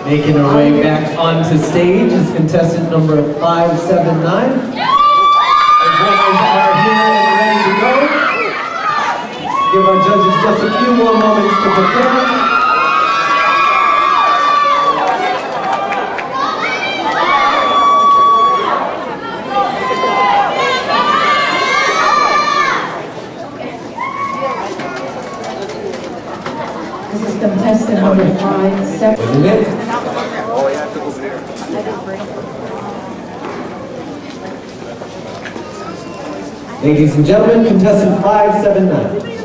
Making her way back onto stage is contestant number 579. Runners are here and ready to go. Give our judges just a few more moments to prepare. This is contestant number 579. Ladies and gentlemen, contestant 579.